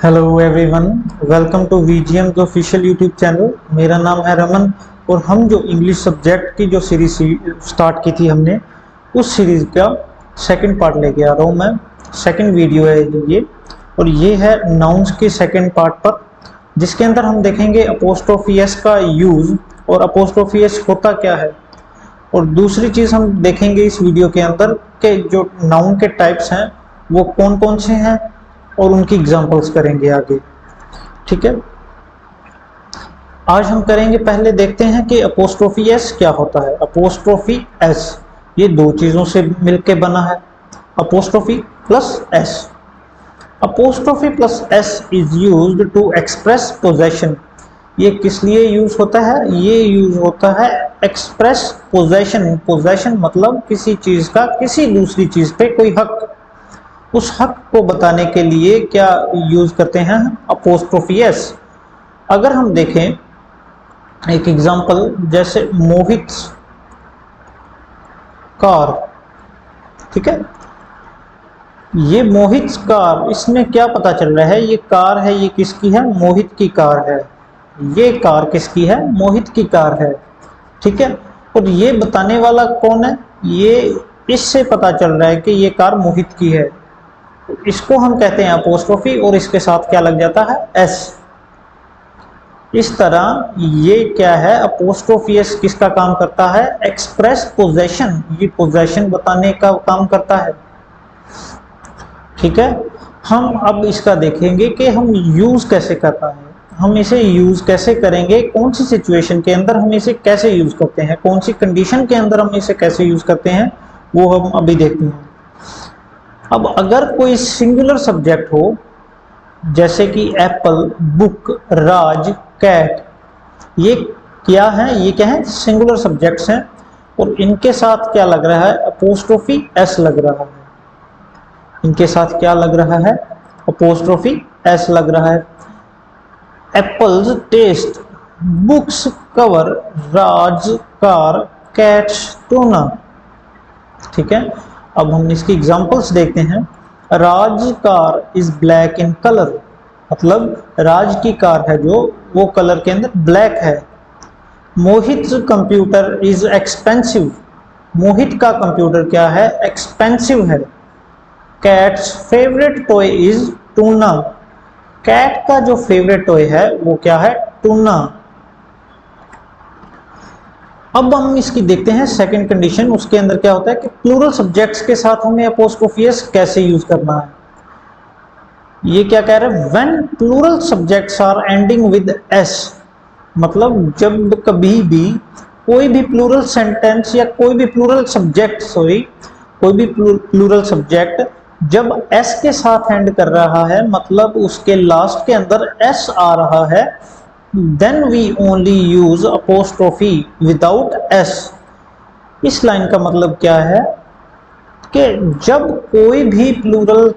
Hello everyone, welcome to वीजीएम के official YouTube channel. मेरा नाम है रमन और हम जो इंग्लिश सब्जेक्ट की जो सीरीज स्टार्ट की थी हमने, उस सीरीज़ का सेकंड पार्ट लेके आ रहा हूँ मैं। सेकंड वीडियो है ये, और ये है नाउन्स के सेकंड पार्ट पर, जिसके अंदर हम देखेंगे अपोस्ट्रोफी एस का यूज़ और अपोस्ट्रोफी एस होता क्या है। और दूसरी चीज़ हम देखेंगे इस वीडियो के अंदर के जो नाउन के टाइप्स हैं वो कौन कौन से हैं और उनकी एग्जांपल्स करेंगे आगे। ठीक है, आज हम करेंगे, पहले देखते हैं कि अपोस्ट्रोफी एस क्या होता है। अपोस्ट्रोफी एस ये दो चीज़ों से मिलके बना है, apostrophe plus s. Apostrophe plus s is used to express possession. ये किस लिए यूज होता है? ये यूज होता है एक्सप्रेस पोजेशन। पोजेशन मतलब किसी चीज का किसी दूसरी चीज पे कोई हक, उस हक को बताने के लिए क्या यूज करते हैं अपोस्ट्रोफी एस। अगर हम देखें एक एग्जांपल, जैसे मोहित कार, ठीक है, ये मोहित कार, इसमें क्या पता चल रहा है? ये कार है, ये किसकी है? मोहित की कार है। ये कार किसकी है? मोहित की कार है। ठीक है, और ये बताने वाला कौन है? ये इससे पता चल रहा है कि ये कार मोहित की है, इसको हम कहते हैं अपोस्ट्रोफी, और इसके साथ क्या लग जाता है? एस। इस तरह ये क्या है? अपोस्ट्रोफी एस किसका काम करता है? एक्सप्रेस पोजेशन, ये पोजेशन बताने का काम करता है। ठीक है, हम अब इसका देखेंगे कि हम यूज कैसे करना है, हम इसे यूज कैसे करेंगे, कौन सी सिचुएशन के अंदर हम इसे कैसे यूज करते हैं, कौन सी कंडीशन के अंदर हम इसे कैसे यूज करते हैं, वो हम अभी देखते हैं। अब अगर कोई सिंगुलर सब्जेक्ट हो, जैसे कि एप्पल, बुक, राज, कैट, ये क्या है? ये क्या है? सिंगुलर सब्जेक्ट्स हैं, और इनके साथ क्या लग रहा है? अपोस्ट्रोफी एस लग रहा है। इनके साथ क्या लग रहा है? अपोस्ट्रोफी एस लग रहा है। Apple's taste, book's cover, Raj car, cat's tuna. ठीक है, अब हम इसकी एग्जांपल्स देखते हैं। Raj car is black in colour, मतलब राज की कार है जो वो कलर के अंदर ब्लैक है। Mohit computer is expensive, Mohit का कंप्यूटर क्या है? एक्सपेंसिव है। Cat's favourite toy is tuna, cat का जो फेवरेट टॉय है वो क्या है? टूना। अब हम इसकी देखते हैं सेकंड कंडीशन, उसके अंदर क्या होता है कि प्लूरल सब्जेक्ट्स के साथ हमें अपोस्ट्रोफी एस कैसे यूज करना है। ये क्या कह रहे हैं? When plural subjects are ending with s, मतलब जब कभी भी कोई भी प्लूरल सेंटेंस या कोई भी प्लूरल सब्जेक्ट, कोई भी प्लूरल सब्जेक्ट जब एस के साथ एंड कर रहा है, मतलब उसके लास्ट के अंदर एस आ रहा है, then we only use apostrophe without s. इस लाइन का मतलब क्या है कि जब कोई भी प्लूरल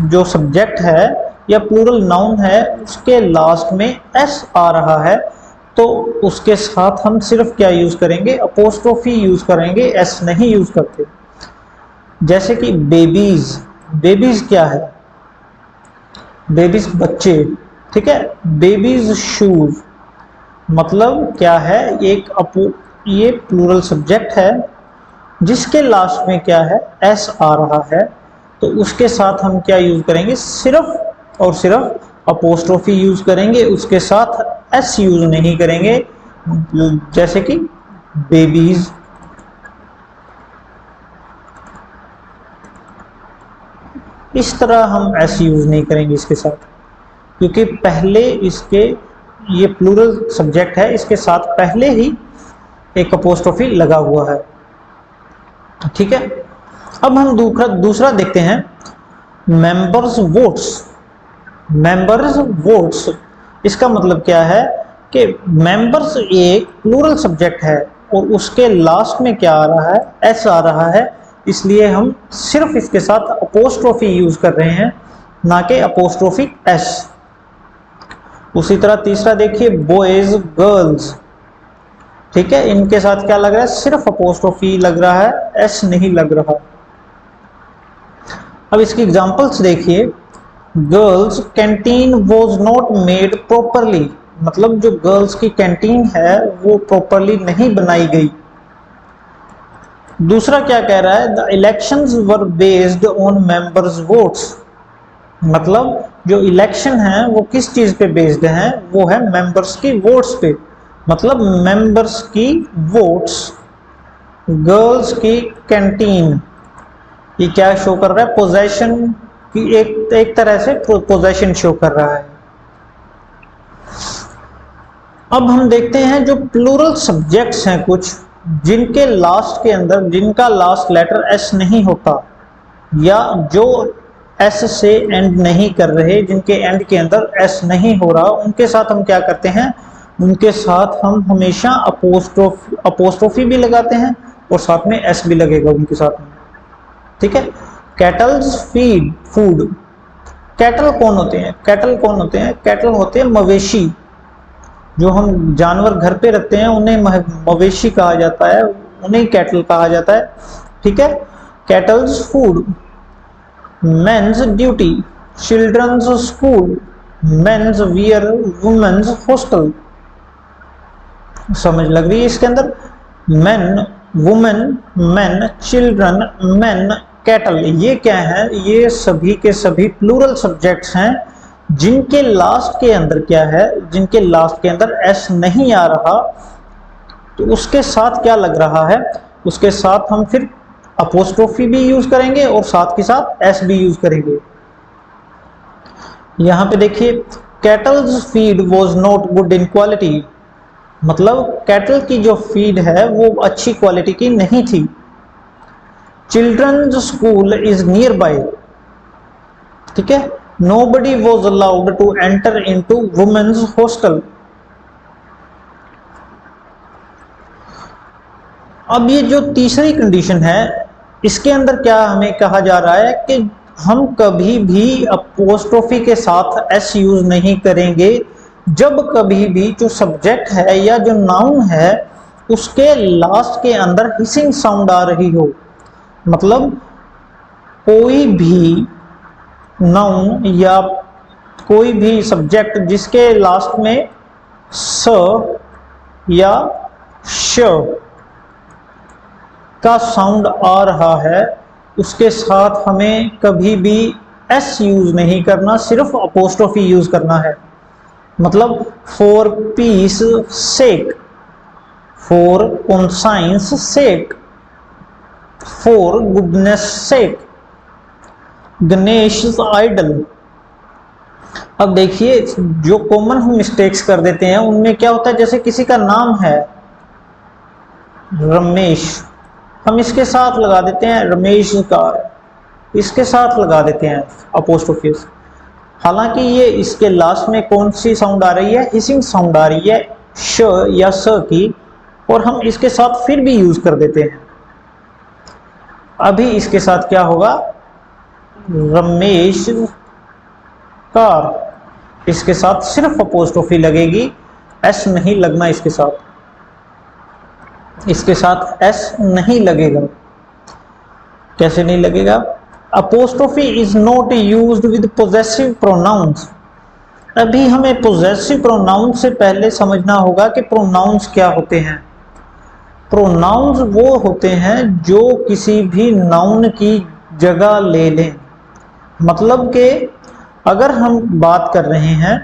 जो सब्जेक्ट है या प्लूरल नाउन है उसके लास्ट में एस आ रहा है, तो उसके साथ हम सिर्फ क्या यूज करेंगे? अपोस्ट्रोफी यूज करेंगे, एस नहीं यूज करते। जैसे कि बेबीज, बेबीज क्या है? बेबीज बच्चे, ठीक है। बेबीज शूज, मतलब क्या है? ये प्लूरल सब्जेक्ट है जिसके लास्ट में क्या है? एस आ रहा है, तो उसके साथ हम क्या यूज करेंगे? सिर्फ और सिर्फ अपोस्ट्रोफी यूज करेंगे, उसके साथ एस यूज नहीं करेंगे। जैसे कि बेबीज, इस तरह हम एस यूज नहीं करेंगे इसके साथ, क्योंकि पहले इसके, ये प्लूरल सब्जेक्ट है, इसके साथ पहले ही एक अपोस्ट्रोफी लगा हुआ है। ठीक है, अब हम दूसरा देखते हैं, मेंबर्स वोट्स। मेंबर्स वोट्स, इसका मतलब क्या है कि मेंबर्स एक प्लूरल सब्जेक्ट है और उसके लास्ट में क्या आ रहा है? एस आ रहा है, इसलिए हम सिर्फ इसके साथ अपोस्ट्रोफी यूज कर रहे हैं, ना कि अपोस्ट्रोफी एस। उसी तरह तीसरा देखिए, बॉयज गर्ल्स, ठीक है, इनके साथ क्या लग रहा है? सिर्फ अपोस्ट्रोफी लग रहा है, एस नहीं लग रहा। अब इसकी एग्जांपल्स देखिए, girls canteen was not made properly, मतलब जो गर्ल्स की कैंटीन है वो प्रॉपरली नहीं बनाई गई। दूसरा क्या कह रहा है, the elections were based on members votes, मतलब जो इलेक्शन है वो किस चीज पे बेस्ड है, वो है मेंबर्स की वोट्स पे, मतलब मेंबर्स की वोट्स। गर्ल्स की कैंटीन, ये क्या शो कर रहा है, पोजेशन की एक तरह से पोजेशन शो कर रहा है। अब हम देखते हैं जो प्लूरल सब्जेक्ट्स हैं कुछ, जिनके लास्ट के अंदर, जिनका लास्ट लेटर एस नहीं होता, या जो एस से एंड नहीं कर रहे, जिनके एंड के अंदर एस नहीं हो रहा, उनके साथ हम क्या करते हैं, उनके साथ हम हमेशा अपोस्ट्रोफी भी लगाते हैं और साथ में एस भी लगेगा उनके साथ में, ठीक है। कैटल्स फीड फूड, कैटल कौन होते हैं, कैटल कौन होते हैं, कैटल होते हैं मवेशी, जो हम जानवर घर पे रखते हैं उन्हें मवेशी कहा जाता है, उन्हें कैटल कहा जाता है, ठीक है। Cattle's food, men's duty, children's school, men's wear, women's hostel. समझ लग रही है इसके अंदर, men, women, men, children, men, cattle, ये क्या है, ये सभी के सभी प्लूरल सब्जेक्ट्स हैं जिनके लास्ट के अंदर क्या है, जिनके लास्ट के अंदर एस नहीं आ रहा, तो उसके साथ क्या लग रहा है, उसके साथ हम फिर अपोस्ट्रोफी भी यूज करेंगे और साथ के साथ एस भी यूज करेंगे। यहां पे देखिए, kettles feed was not good in quality, मतलब कैटल की जो फीड है वो अच्छी क्वालिटी की नहीं थी। Children's school is nearby, ठीक है। Nobody was allowed to enter into women's hostel. अब ये जो तीसरी कंडीशन है, इसके अंदर क्या हमें कहा जा रहा है कि हम कभी भी अपोस्ट्रोफी के साथ एस यूज नहीं करेंगे जब कभी भी जो सब्जेक्ट है या जो नाउन है उसके लास्ट के अंदर हिसिंग साउंड आ रही हो, मतलब कोई भी नाउन या कोई भी सब्जेक्ट जिसके लास्ट में स या श का साउंड आ रहा है, उसके साथ हमें कभी भी एस यूज नहीं करना, सिर्फ अपोस्ट्रोफी यूज करना है। मतलब for peace sake, for conscience sake, for goodness sake, Ganesh idol. अब देखिए, जो कॉमन हम मिस्टेक्स कर देते हैं उनमें क्या होता है, जैसे किसी का नाम है रमेश, हम इसके साथ लगा देते हैं रमेश का, इसके साथ लगा देते हैं अपोस्ट्रोफी, हालांकि ये इसके लास्ट में कौन सी साउंड आ रही है, हिसिंग साउंड आ रही है श या स की, और हम इसके साथ फिर भी यूज कर देते हैं। अभी इसके साथ क्या होगा, रमेश कार, इसके साथ सिर्फ अपोस्ट्रोफी लगेगी, एस नहीं लगना इसके साथ, इसके साथ एस नहीं लगेगा। कैसे नहीं लगेगा, apostrophe is not used with possessive pronouns. अभी हमें पोजेसिव प्रोनाउन से पहले समझना होगा कि प्रोनाउंस क्या होते हैं। प्रोनाउंस वो होते हैं जो किसी भी नाउन की जगह ले लें, मतलब कि अगर हम बात कर रहे हैं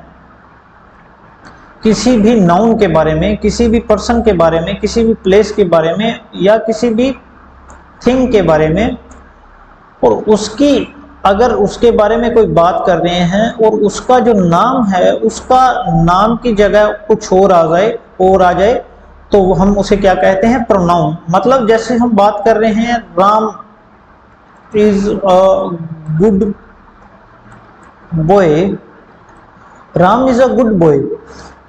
किसी भी नाउन के बारे में, किसी भी पर्सन के बारे में, किसी भी प्लेस के बारे में, या किसी भी थिंग के बारे में, और उसकी अगर उसके बारे में कोई बात कर रहे हैं और उसका जो नाम है उसका नाम की जगह कुछ और आ जाए तो हम उसे क्या कहते हैं, प्रोनाउन। मतलब जैसे हम बात कर रहे हैं Ram is a good boy, Ram is a good boy.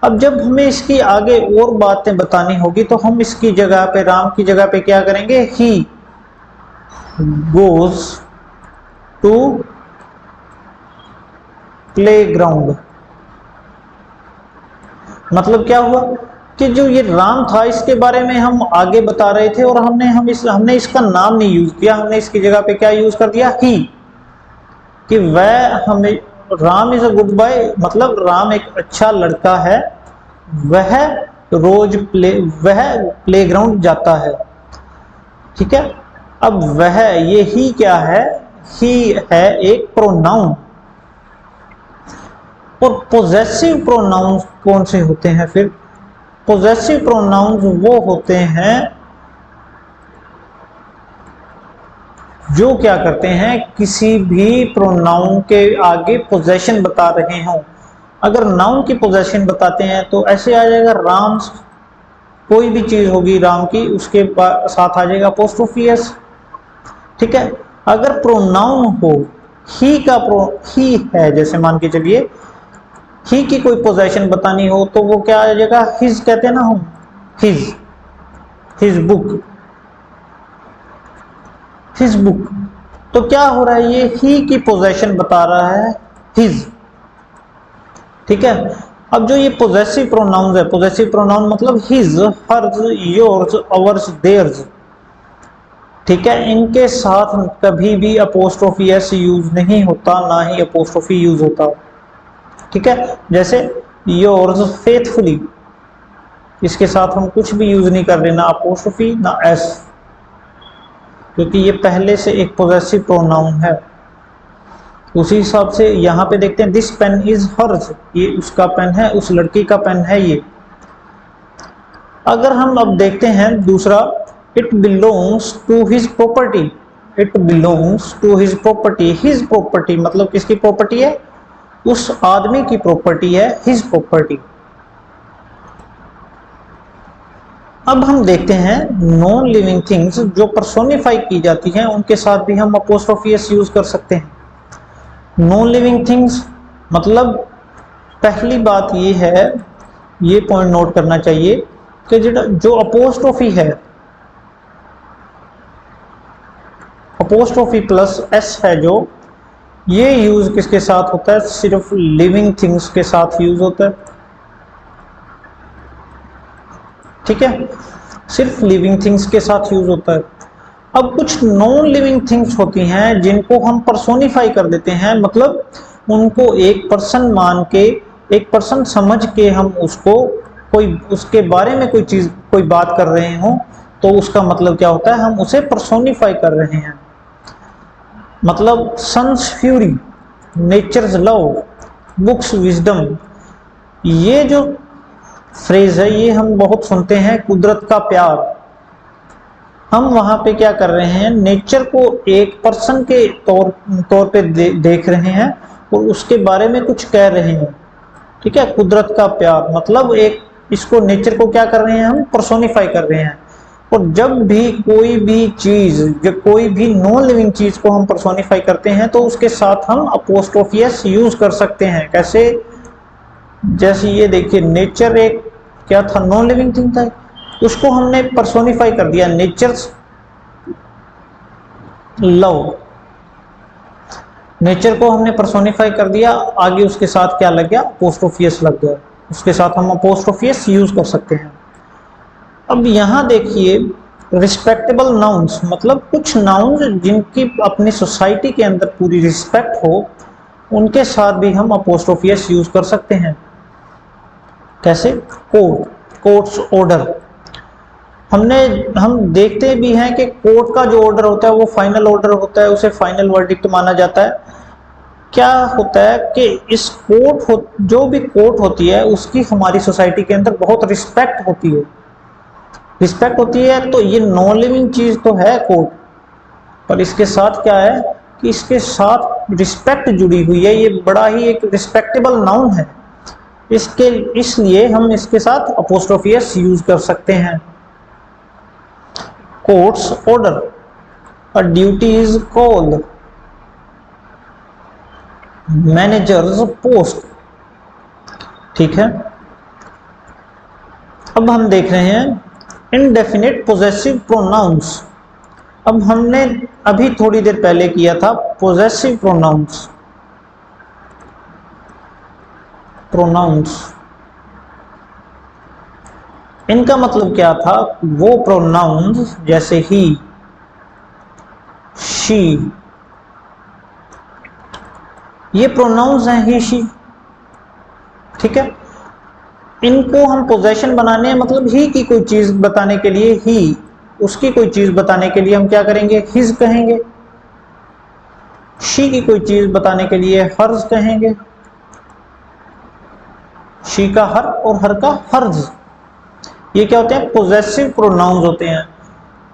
अब जब हमें इसकी आगे और बातें बतानी होगी तो हम इसकी जगह पे, राम की जगह पे क्या करेंगे, he goes to playground. मतलब क्या हुआ कि जो ये राम था इसके बारे में हम आगे बता रहे थे और हमने इसका नाम नहीं यूज किया, हमने इसकी जगह पे क्या यूज कर दिया, ही, कि वह हमें Ram is a good boy मतलब राम एक अच्छा लड़का है, वह वह प्लेग्राउंड जाता है। ठीक है, अब वह, ये ही क्या है, ही है एक प्रोनाउन। और पोजेसिव प्रोनाउंस कौन से होते हैं फिर? पोजेसिव प्रोनाउंस वो होते हैं जो क्या करते हैं, किसी भी प्रोनाउन के आगे पोजेशन बता रहे हों। अगर नाउन की पोजेशन बताते हैं तो ऐसे आ जाएगा राम, कोई भी चीज होगी राम की, उसके साथ आ जाएगा अपोस्ट्रोफी एस। ठीक है, अगर प्रोनाउन हो, ही है, जैसे मान के चलिए ही की कोई पोजेशन बतानी हो तो वो क्या आ जाएगा, हिज कहते हैं ना हम, हिज बुक, हिज बुक। तो क्या हो रहा है, ये ही की पोजेशन बता रहा है, हिज। ठीक है, अब जो ये पोजेसिव प्रोनाउन है, पोजेसिव प्रोनाउन मतलब हिज, हर्ज, योर्स, अवर्स, देयर्स। ठीक है, इनके साथ कभी भी अपोस्ट्रोफी एस यूज नहीं होता, ना ही अपोस्ट्रोफी यूज होता। ठीक है, जैसे योर्स फेथफुली, इसके साथ हम कुछ भी यूज नहीं कर रहे, ना अपोस्ट्रोफी ना एस, क्योंकि ये पहले से एक पोजेसिव प्रोनाउन है। उसी हिसाब से यहाँ पे देखते हैं, दिस पेन इज हर्ज, ये उसका पेन है, उस लड़की का पेन है ये। अगर हम अब देखते हैं दूसरा, it belongs to his property, it belongs to his property, his property मतलब किसकी प्रॉपर्टी है, उस आदमी की प्रॉपर्टी है, हिज प्रॉपर्टी। अब हम देखते हैं नॉन लिविंग थिंग्स जो पर्सोनिफाई की जाती हैं, उनके साथ भी हम अपोस्ट्रोफी एस यूज कर सकते हैं। नॉन लिविंग थिंग्स मतलब पहली बात ये है, ये पॉइंट नोट करना चाहिए कि जो अपोस्ट्रोफी है, अपोस्ट्रोफी प्लस एस है जो, ये यूज किसके साथ होता है, सिर्फ लिविंग थिंग्स के साथ यूज होता है। ठीक है, सिर्फ लिविंग थिंग्स के साथ यूज होता है। अब कुछ नॉन लिविंग थिंग्स होती हैं जिनको हम पर्सोनिफाई कर देते हैं, मतलब उनको एक पर्सन मान के, एक पर्सन समझ के हम उसको, कोई उसके बारे में कोई चीज, कोई बात कर रहे हो तो उसका मतलब क्या होता है, हम उसे पर्सोनिफाई कर रहे हैं। मतलब sun's fury, nature's love, book's wisdom, ये जो फ्रेज है ये हम बहुत सुनते हैं, कुदरत का प्यार। हम वहां पे क्या कर रहे हैं, नेचर को एक पर्सन के तौर पे देख रहे हैं और उसके बारे में कुछ कह रहे हैं। ठीक है, कुदरत का प्यार मतलब एक, इसको नेचर को क्या कर रहे हैं, हम पर्सोनिफाई कर रहे हैं। और जब भी कोई भी चीज, जब कोई भी नॉन लिविंग चीज को हम पर्सोनिफाई करते हैं तो उसके साथ हम अपोस्ट्रोफी एस यूज कर सकते हैं। कैसे, जैसे ये देखिए, नेचर एक क्या था, नॉन लिविंग थिंग था, उसको हमने पर्सोनिफाई कर दिया, नेचर्स लव, नेचर को हमने पर्सोनिफाई कर दिया, आगे उसके साथ क्या लग गया, अपोस्ट्रोफी एस लग गया, उसके साथ हम अपोस्ट्रोफी एस यूज कर सकते हैं। अब यहां देखिए, रिस्पेक्टेबल नाउन्स मतलब कुछ नाउन्स जिनकी अपनी सोसाइटी के अंदर पूरी रिस्पेक्ट हो, उनके साथ भी हम अपोस्ट्रोफी एस यूज कर सकते हैं। कैसे, कोर्ट, कोर्ट्स ऑर्डर, हम देखते भी हैं कि कोर्ट का जो ऑर्डर होता है वो फाइनल ऑर्डर होता है, उसे फाइनल वर्डिक्ट माना जाता है। क्या होता है कि इस जो भी कोर्ट होती है उसकी हमारी सोसाइटी के अंदर बहुत रिस्पेक्ट होती है, रिस्पेक्ट होती है। तो ये नॉन लिविंग चीज तो है कोर्ट, पर इसके साथ क्या है कि इसके साथ रिस्पेक्ट जुड़ी हुई है, ये बड़ा ही एक रिस्पेक्टेबल नाउन है, इसके इसलिए हम इसके साथ अपोस्ट्रोफी एस यूज कर सकते हैं। Courts order, a duty is called, managers post. ठीक है, अब हम देख रहे हैं इनडेफिनिट पोजेसिव प्रोनाउंस। अब हमने अभी थोड़ी देर पहले किया था पोजेसिव प्रोनाउंस, इनका मतलब क्या था, वो प्रोनाउंस जैसे ही, शी, ये प्रोनाउंस हैं ही शी, ठीक है। इनको हम पोजेशन बनाने हैं, मतलब ही की कोई चीज बताने के लिए, ही उसकी कोई चीज बताने के लिए हम क्या करेंगे, हिज कहेंगे। शी की कोई चीज बताने के लिए हर्ज कहेंगे, शी का हर और हर का हर्ज। ये क्या होते हैं, पोजेसिव प्रोनाउंस होते हैं।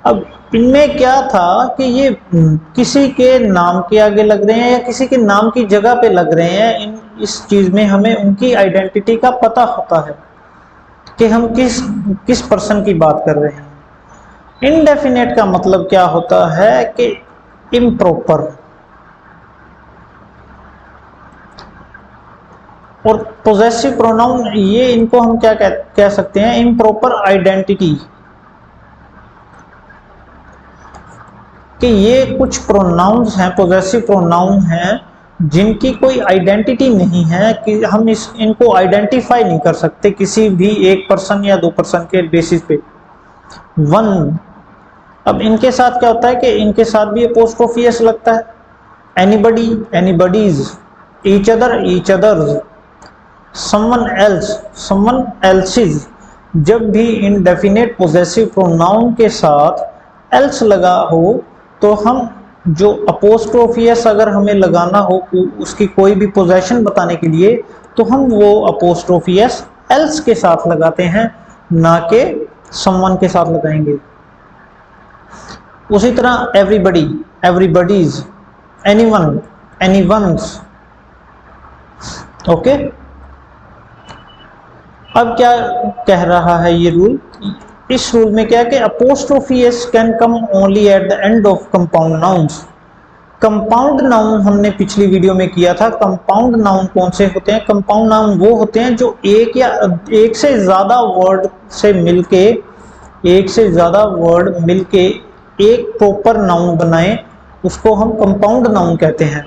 अब इनमें क्या था कि ये किसी के नाम के आगे लग रहे हैं या किसी के नाम की जगह पे लग रहे हैं, इस चीज में हमें उनकी आइडेंटिटी का पता होता है कि हम किस पर्सन की बात कर रहे हैं। इनडेफिनेट का मतलब क्या होता है कि इम्प्रॉपर, और पोजेसिव प्रोनाउन ये इनको हम क्या कह सकते हैं, इम्प्रॉपर आइडेंटिटी, कि ये कुछ प्रोनाउंस हैं, पोजेसिव प्रोनाउन हैं जिनकी कोई आइडेंटिटी नहीं है, कि हम इनको आइडेंटिफाई नहीं कर सकते किसी भी एक पर्सन या दो पर्सन के बेसिस पे। वन, अब इनके साथ क्या होता है कि इनके साथ भी अपोस्ट्रोफी एस लगता है। Anybody, anybody's, each other, each other's, someone else, someone else's. जब भी इनडेफिनेट पोजेसिव प्रोनाउन के साथ एल्स लगा हो तो हम जो अपोस्ट्रोफी एस अगर हमें लगाना हो उसकी कोई भी पोजेशन बताने के लिए, तो हम वो अपोस्ट्रोफी एस एल्स के साथ लगाते हैं, ना कि समवन के साथ लगाएंगे। उसी तरह everybody, everybody's, anyone, anyone's, okay. अब क्या कह रहा है ये रूल, इस रूल में क्या है कि apostrophe S can come only at the end of compound nouns. Compound noun हमने पिछली वीडियो में किया था। कंपाउंड नाउन कौन से होते हैं, कंपाउंड नाउन वो होते हैं जो एक या एक से ज्यादा वर्ड से मिलके, एक से ज्यादा वर्ड मिलके एक प्रॉपर नाउन बनाए, उसको हम कंपाउंड नाउन कहते हैं।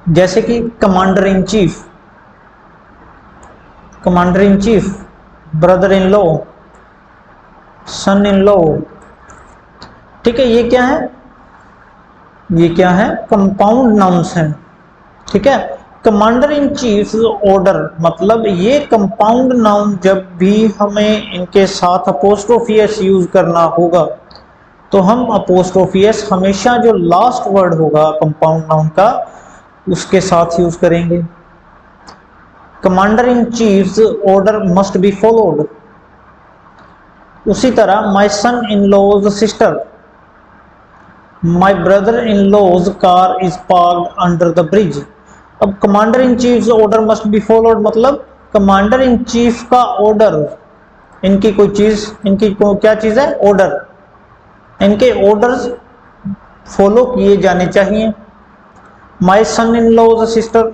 जैसे कि commander in chief, commander in chief, brother in law, son in law, ठीक है। ये क्या है, ये क्या है, कंपाउंड नाउन्स हैं, ठीक है। कमांडर इन चीफ ऑर्डर, मतलब ये कंपाउंड नाउन जब भी हमें इनके साथ अपोस्ट्रोफी एस यूज करना होगा तो हम अपोस्ट्रोफी एस हमेशा जो लास्ट वर्ड होगा कंपाउंड नाउन का उसके साथ यूज करेंगे। Commander in chief's order must be followed. उसी तरह my son in law's sister, my brother in law's car is parked under the bridge. अब commander in chief order must be followed, मतलब commander in chief का order, इनकी कोई चीज, इनकी क्या चीज है, ऑर्डर, इनके ऑर्डर्स फॉलो किए जाने चाहिए। माई सन इन लॉज सिस्टर,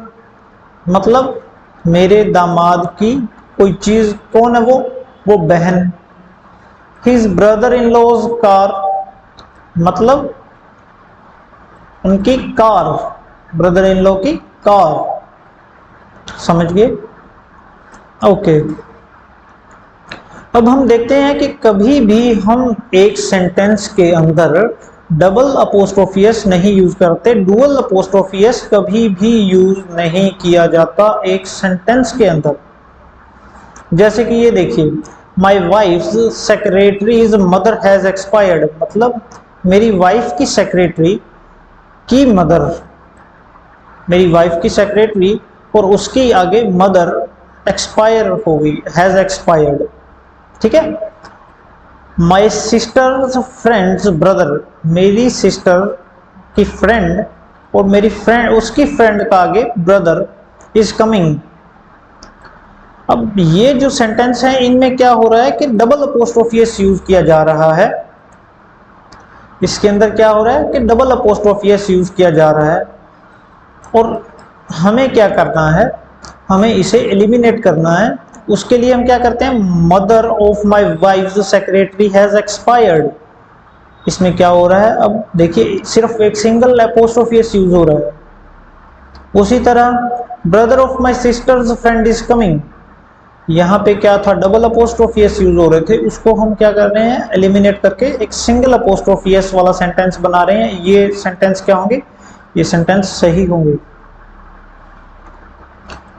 मतलब मेरे दामाद की कोई चीज कौन है, वो बहन। His brother in law's car, मतलब उनकी कार, ब्रदर इन लॉ की कार, समझ गए, ओके। अब हम देखते हैं कि कभी भी हम एक सेंटेंस के अंदर डबल अपोस्ट्रोफी एस नहीं यूज करते, डुअल अपोस्ट्रोफी एस कभी भी यूज नहीं किया जाता एक सेंटेंस के अंदर। जैसे कि ये देखिए, my wife's secretary's mother has expired, मतलब मेरी वाइफ की सेक्रेटरी की मदर, मेरी वाइफ की सेक्रेटरी और उसकी आगे मदर एक्सपायर हो गई, हैज एक्सपायर्ड, ठीक है। माई सिस्टर्स फ्रेंड्स ब्रदर, मेरी सिस्टर की फ्रेंड और मेरी फ्रेंड, उसकी फ्रेंड का आगे ब्रदर इज कमिंग। अब ये जो सेंटेंस है इनमें क्या हो रहा है कि डबल अपोस्ट्रोफी एस यूज किया जा रहा है। इसके अंदर क्या हो रहा है कि डबल अपोस्ट्रोफी एस यूज किया जा रहा है, और हमें क्या करना है, हमें इसे एलिमिनेट करना है। उसके लिए हम क्या करते हैं, mother of my wife secretary has expired, इसमें क्या हो रहा है, अब देखिए सिर्फ एक सिंगल अपोस्ट्रोफी एस यूज हो रहा है। उसी तरह brother of my sisters friend is coming, यहाँ पे क्या था, डबल अपोस्ट्रोफी एस यूज हो रहे थे, उसको हम क्या कर रहे हैं, एलिमिनेट करके एक सिंगल अपोस्ट्रोफी एस वाला सेंटेंस बना रहे हैं। ये सेंटेंस क्या होंगे, ये सेंटेंस सही होंगे,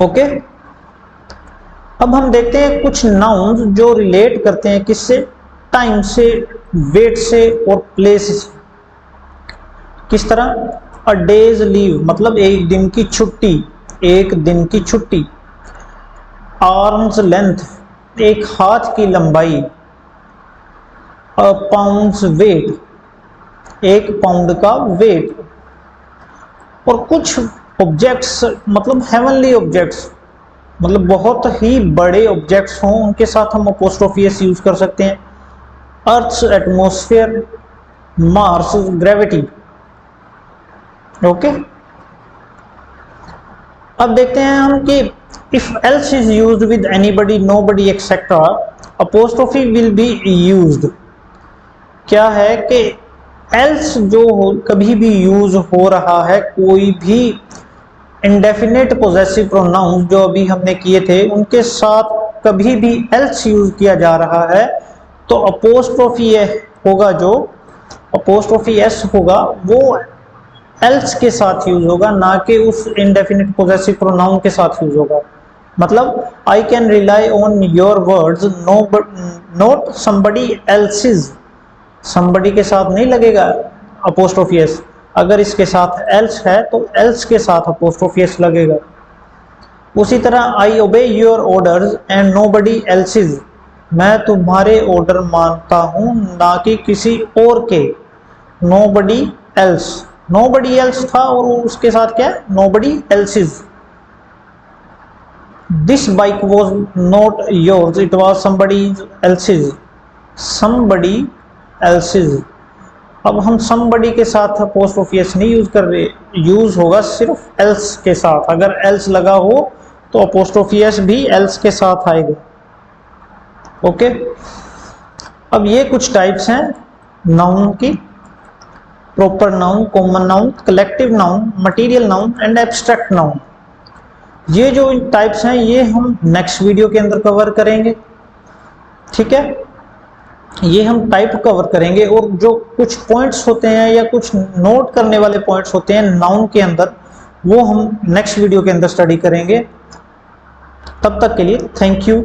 ओके, अब हम देखते हैं कुछ नाउन्स जो रिलेट करते हैं किससे, टाइम से, वेट से और प्लेस से। किस तरह, अ डेज लीव मतलब एक दिन की छुट्टी, एक दिन की छुट्टी। आर्म्स लेंथ एक हाथ की लंबाई। अ पाउंड्स वेट एक पाउंड का वेट। और कुछ ऑब्जेक्ट्स मतलब हेवनली ऑब्जेक्ट्स मतलब बहुत ही बड़े ऑब्जेक्ट्स हों उनके साथ हम अपोस्ट्रोफी एस यूज कर सकते हैं। Earth atmosphere, Mars gravity. Okay, अब देखते हैं हम कि if else is used with anybody nobody etcetera apostrophe will be used. क्या है कि एल्स जो कभी भी यूज हो रहा है, कोई भी इंडेफिनेट पोजेसिव प्रोनाउन जो अभी हमने किए थे उनके साथ कभी भी एल्स यूज किया जा रहा है तो अपोस्ट्रोफी होगा, जो अपोस्ट्रोफी एस होगा वो एल्स के साथ यूज होगा, ना कि उस इंडेफिनिट पोजेसिव प्रोनाउन के साथ यूज होगा। मतलब I can rely on your words no not somebody else's. Somebody के साथ नहीं लगेगा अपोस्ट्रोफी एस, अगर इसके साथ एल्स है तो एल्स के साथ अपोस्ट्रोफी एस लगेगा। उसी तरह I obey your orders and nobody else's, मैं तुम्हारे ऑर्डर मानता हूं ना कि किसी और के। नोबडी एल्स, नोबडी एल्स था और उसके साथ क्या, nobody else's. This bike was not yours it was somebody else's, somebody else's. अब हम समबडी के साथ अपोस्ट्रोफी एस नहीं यूज कर रहे, यूज होगा सिर्फ एल्स के साथ। अगर एल्स लगा हो तो अपोस्ट्रोफी एस भी एल्स के साथ आएगा। ओके, अब ये कुछ टाइप्स हैं नाउन की, proper noun, common noun, collective noun, material noun and abstract noun. ये जो टाइप्स हैं ये हम नेक्स्ट वीडियो के अंदर कवर करेंगे, ठीक है। ये हम टाइप कवर करेंगे और जो कुछ पॉइंट्स होते हैं या कुछ नोट करने वाले पॉइंट्स होते हैं नाउन के अंदर वो हम नेक्स्ट वीडियो के अंदर स्टडी करेंगे। तब तक के लिए थैंक यू।